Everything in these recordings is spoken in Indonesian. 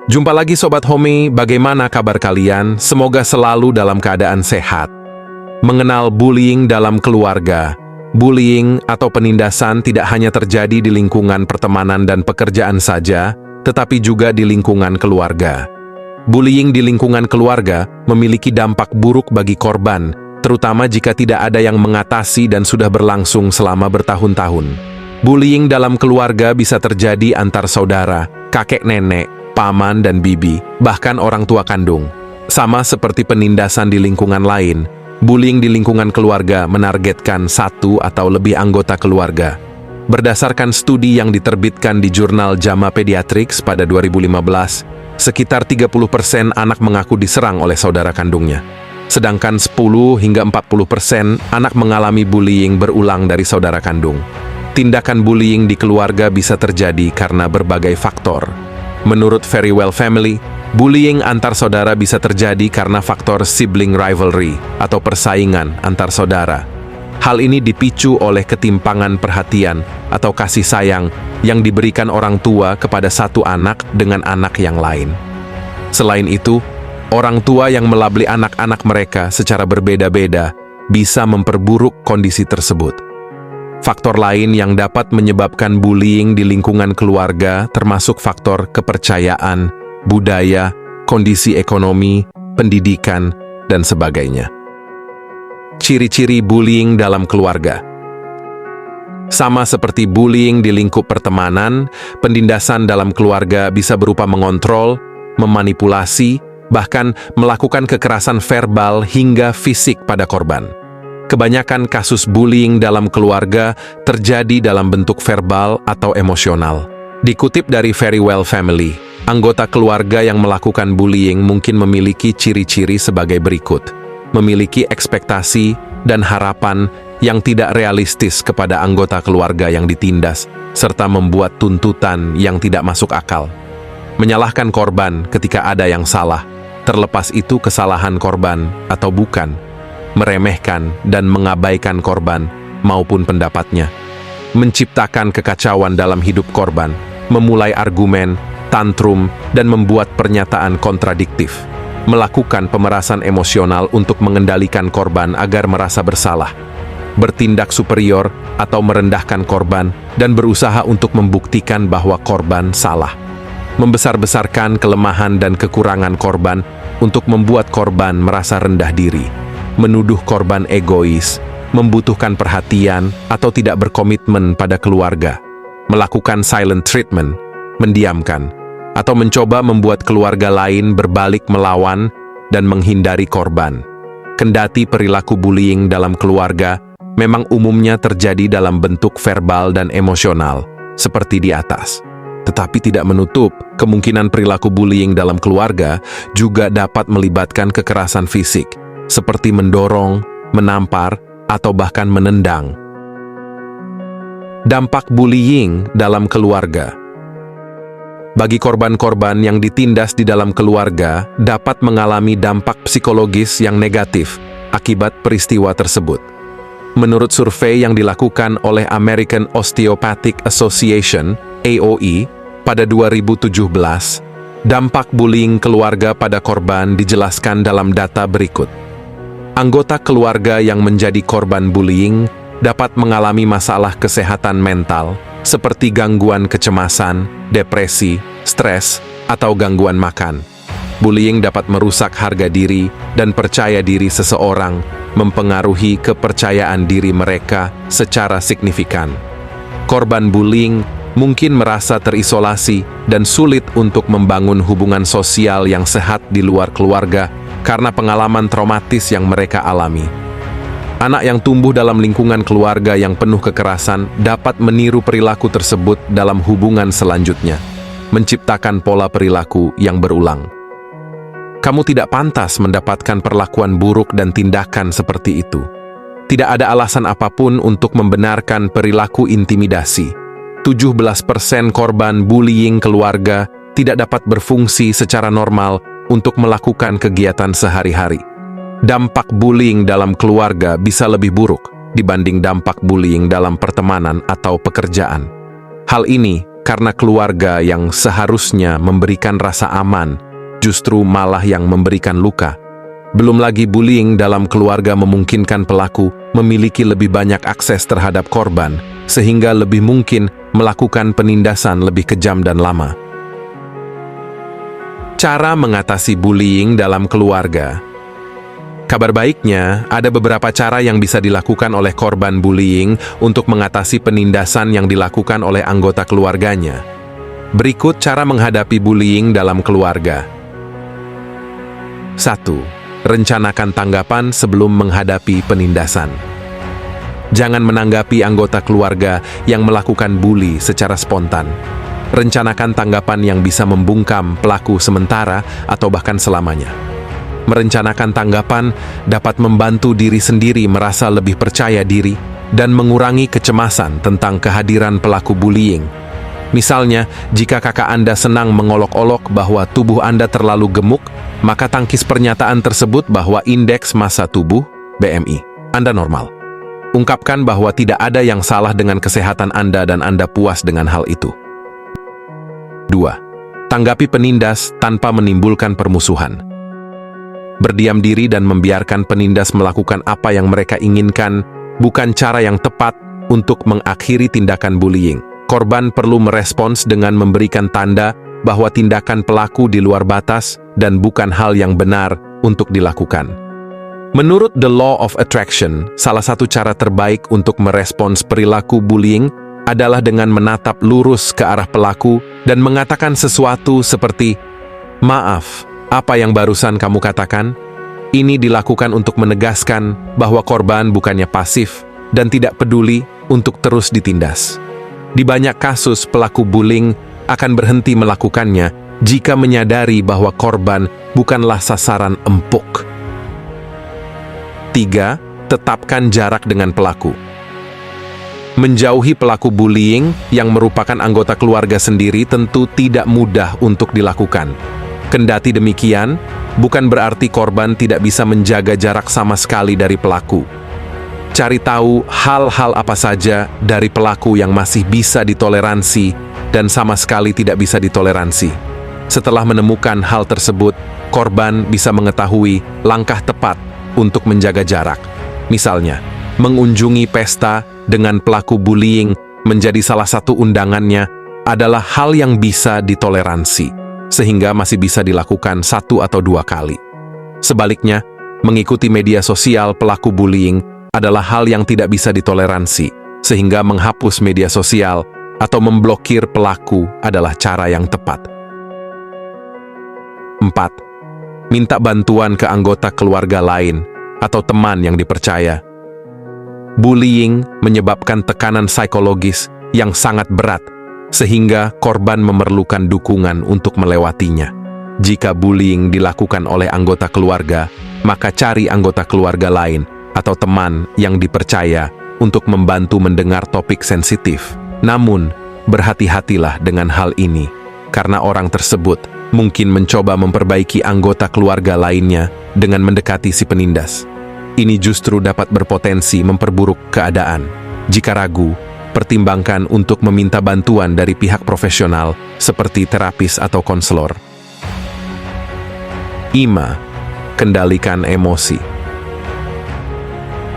Jumpa lagi Sobat Homi, bagaimana kabar kalian? Semoga selalu dalam keadaan sehat. Mengenal bullying dalam keluarga. Bullying atau penindasan tidak hanya terjadi di lingkungan pertemanan dan pekerjaan saja, tetapi juga di lingkungan keluarga. Bullying di lingkungan keluarga memiliki dampak buruk bagi korban, terutama jika tidak ada yang mengatasi dan sudah berlangsung selama bertahun-tahun. Bullying dalam keluarga bisa terjadi antar saudara, kakek nenek, paman dan bibi, bahkan orang tua kandung. Sama seperti penindasan di lingkungan lain, bullying di lingkungan keluarga menargetkan satu atau lebih anggota keluarga. Berdasarkan studi yang diterbitkan di jurnal JAMA Pediatrics pada 2015, sekitar 30% anak mengaku diserang oleh saudara kandungnya. Sedangkan 10 hingga 40% anak mengalami bullying berulang dari saudara kandung. Tindakan bullying di keluarga bisa terjadi karena berbagai faktor. Menurut Verywell Family, bullying antar saudara bisa terjadi karena faktor sibling rivalry atau persaingan antar saudara. Hal ini dipicu oleh ketimpangan perhatian atau kasih sayang yang diberikan orang tua kepada satu anak dengan anak yang lain. Selain itu, orang tua yang melabeli anak-anak mereka secara berbeda-beda bisa memperburuk kondisi tersebut. Faktor lain yang dapat menyebabkan bullying di lingkungan keluarga termasuk faktor kepercayaan, budaya, kondisi ekonomi, pendidikan, dan sebagainya. Ciri-ciri bullying dalam keluarga. Sama seperti bullying di lingkup pertemanan, penindasan dalam keluarga bisa berupa mengontrol, memanipulasi, bahkan melakukan kekerasan verbal hingga fisik pada korban. Kebanyakan kasus bullying dalam keluarga terjadi dalam bentuk verbal atau emosional. Dikutip dari Verywell Family, anggota keluarga yang melakukan bullying mungkin memiliki ciri-ciri sebagai berikut. Memiliki ekspektasi dan harapan yang tidak realistis kepada anggota keluarga yang ditindas, serta membuat tuntutan yang tidak masuk akal. Menyalahkan korban ketika ada yang salah, terlepas itu kesalahan korban atau bukan. Meremehkan dan mengabaikan korban maupun pendapatnya, menciptakan kekacauan dalam hidup korban, memulai argumen, tantrum, dan membuat pernyataan kontradiktif, melakukan pemerasan emosional untuk mengendalikan korban agar merasa bersalah, bertindak superior atau merendahkan korban, dan berusaha untuk membuktikan bahwa korban salah, membesar-besarkan kelemahan dan kekurangan korban untuk membuat korban merasa rendah diri, menuduh korban egois, membutuhkan perhatian, atau tidak berkomitmen pada keluarga, melakukan silent treatment, mendiamkan, atau mencoba membuat keluarga lain berbalik melawan dan menghindari korban. Kendati perilaku bullying dalam keluarga memang umumnya terjadi dalam bentuk verbal dan emosional, seperti di atas. Tetapi tidak menutup kemungkinan perilaku bullying dalam keluarga juga dapat melibatkan kekerasan fisik, seperti mendorong, menampar, atau bahkan menendang. Dampak bullying dalam keluarga. Bagi korban-korban yang ditindas di dalam keluarga dapat mengalami dampak psikologis yang negatif akibat peristiwa tersebut. Menurut survei yang dilakukan oleh American Osteopathic Association, AOE, pada 2017, dampak bullying keluarga pada korban dijelaskan dalam data berikut. Anggota keluarga yang menjadi korban bullying dapat mengalami masalah kesehatan mental seperti gangguan kecemasan, depresi, stres, atau gangguan makan. Bullying dapat merusak harga diri dan percaya diri seseorang, mempengaruhi kepercayaan diri mereka secara signifikan. Korban bullying mungkin merasa terisolasi dan sulit untuk membangun hubungan sosial yang sehat di luar keluarga karena pengalaman traumatis yang mereka alami. Anak yang tumbuh dalam lingkungan keluarga yang penuh kekerasan dapat meniru perilaku tersebut dalam hubungan selanjutnya, menciptakan pola perilaku yang berulang. Kamu tidak pantas mendapatkan perlakuan buruk dan tindakan seperti itu. Tidak ada alasan apapun untuk membenarkan perilaku intimidasi. 17% korban bullying keluarga tidak dapat berfungsi secara normal untuk melakukan kegiatan sehari-hari. Dampak bullying dalam keluarga bisa lebih buruk dibanding dampak bullying dalam pertemanan atau pekerjaan. Hal ini karena keluarga yang seharusnya memberikan rasa aman, justru malah yang memberikan luka. Belum lagi bullying dalam keluarga memungkinkan pelaku memiliki lebih banyak akses terhadap korban, sehingga lebih mungkin melakukan penindasan lebih kejam dan lama. Cara mengatasi bullying dalam keluarga. Kabar baiknya, ada beberapa cara yang bisa dilakukan oleh korban bullying untuk mengatasi penindasan yang dilakukan oleh anggota keluarganya. Berikut cara menghadapi bullying dalam keluarga. 1. Rencanakan tanggapan sebelum menghadapi penindasan. Jangan menanggapi anggota keluarga yang melakukan bully secara spontan. Rencanakan tanggapan yang bisa membungkam pelaku sementara atau bahkan selamanya. Merencanakan tanggapan dapat membantu diri sendiri merasa lebih percaya diri dan mengurangi kecemasan tentang kehadiran pelaku bullying. Misalnya, jika kakak Anda senang mengolok-olok bahwa tubuh Anda terlalu gemuk, maka tangkis pernyataan tersebut bahwa indeks massa tubuh, BMI, Anda normal. Ungkapkan bahwa tidak ada yang salah dengan kesehatan Anda dan Anda puas dengan hal itu. 2. Tanggapi penindas tanpa menimbulkan permusuhan. Berdiam diri dan membiarkan penindas melakukan apa yang mereka inginkan bukan cara yang tepat untuk mengakhiri tindakan bullying. Korban perlu merespons dengan memberikan tanda bahwa tindakan pelaku di luar batas dan bukan hal yang benar untuk dilakukan. Menurut The Law of Attraction, salah satu cara terbaik untuk merespons perilaku bullying adalah dengan menatap lurus ke arah pelaku dan mengatakan sesuatu seperti, "Maaf, apa yang barusan kamu katakan?" Ini dilakukan untuk menegaskan bahwa korban bukannya pasif dan tidak peduli untuk terus ditindas. Di banyak kasus, pelaku bullying akan berhenti melakukannya jika menyadari bahwa korban bukanlah sasaran empuk. 3. Tetapkan jarak dengan pelaku. Menjauhi pelaku bullying yang merupakan anggota keluarga sendiri tentu tidak mudah untuk dilakukan. Kendati demikian, bukan berarti korban tidak bisa menjaga jarak sama sekali dari pelaku. Cari tahu hal-hal apa saja dari pelaku yang masih bisa ditoleransi dan sama sekali tidak bisa ditoleransi. Setelah menemukan hal tersebut, korban bisa mengetahui langkah tepat untuk menjaga jarak. Misalnya, mengunjungi pesta dengan pelaku bullying menjadi salah satu undangannya adalah hal yang bisa ditoleransi, sehingga masih bisa dilakukan 1 atau 2 kali. Sebaliknya, mengikuti media sosial pelaku bullying adalah hal yang tidak bisa ditoleransi, sehingga menghapus media sosial atau memblokir pelaku adalah cara yang tepat. 4. Minta bantuan ke anggota keluarga lain atau teman yang dipercaya. Bullying menyebabkan tekanan psikologis yang sangat berat, sehingga korban memerlukan dukungan untuk melewatinya. Jika bullying dilakukan oleh anggota keluarga, maka cari anggota keluarga lain atau teman yang dipercaya untuk membantu mendengar topik sensitif. Namun, berhati-hatilah dengan hal ini, karena orang tersebut mungkin mencoba memperbaiki anggota keluarga lainnya dengan mendekati si penindas. Ini justru dapat berpotensi memperburuk keadaan. Jika ragu, pertimbangkan untuk meminta bantuan dari pihak profesional seperti terapis atau konselor. 5. Kendalikan emosi.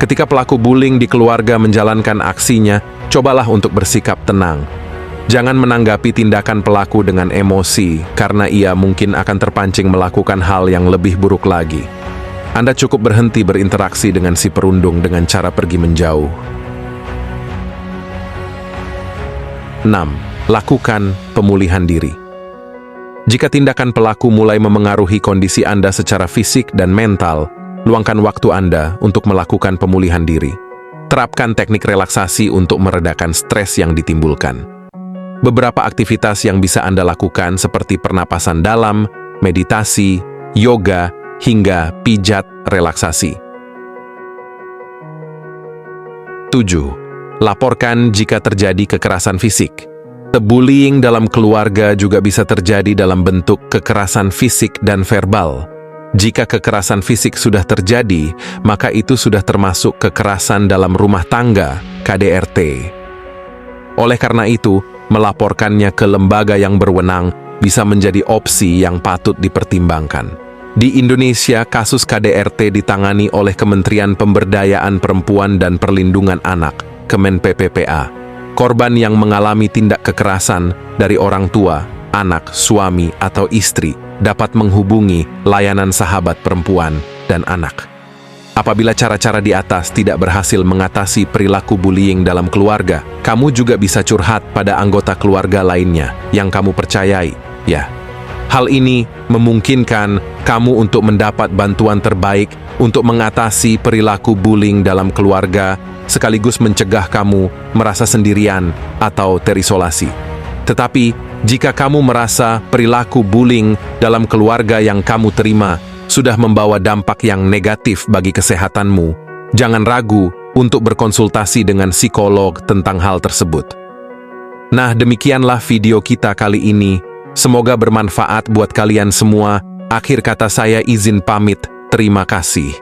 Ketika pelaku bullying di keluarga menjalankan aksinya, cobalah untuk bersikap tenang. Jangan menanggapi tindakan pelaku dengan emosi, karena ia mungkin akan terpancing melakukan hal yang lebih buruk lagi. Anda cukup berhenti berinteraksi dengan si perundung dengan cara pergi menjauh. 6. Lakukan pemulihan diri. Jika tindakan pelaku mulai memengaruhi kondisi Anda secara fisik dan mental, luangkan waktu Anda untuk melakukan pemulihan diri. Terapkan teknik relaksasi untuk meredakan stres yang ditimbulkan. Beberapa aktivitas yang bisa Anda lakukan seperti pernapasan dalam, meditasi, yoga, hingga pijat relaksasi. 7. Laporkan jika terjadi kekerasan fisik. Bullying dalam keluarga juga bisa terjadi dalam bentuk kekerasan fisik dan verbal. Jika kekerasan fisik sudah terjadi, maka itu sudah termasuk kekerasan dalam rumah tangga, KDRT. Oleh karena itu, melaporkannya ke lembaga yang berwenang bisa menjadi opsi yang patut dipertimbangkan. Di Indonesia, kasus KDRT ditangani oleh Kementerian Pemberdayaan Perempuan dan Perlindungan Anak, Kemen PPPA. Korban yang mengalami tindak kekerasan dari orang tua, anak, suami, atau istri dapat menghubungi layanan sahabat perempuan dan anak. Apabila cara-cara di atas tidak berhasil mengatasi perilaku bullying dalam keluarga, kamu juga bisa curhat pada anggota keluarga lainnya yang kamu percayai, ya. Hal ini memungkinkan kamu untuk mendapat bantuan terbaik untuk mengatasi perilaku bullying dalam keluarga, sekaligus mencegah kamu merasa sendirian atau terisolasi. Tetapi, jika kamu merasa perilaku bullying dalam keluarga yang kamu terima sudah membawa dampak yang negatif bagi kesehatanmu, jangan ragu untuk berkonsultasi dengan psikolog tentang hal tersebut. Nah, demikianlah video kita kali ini. Semoga bermanfaat buat kalian semua. Akhir kata saya izin pamit. Terima kasih.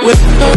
With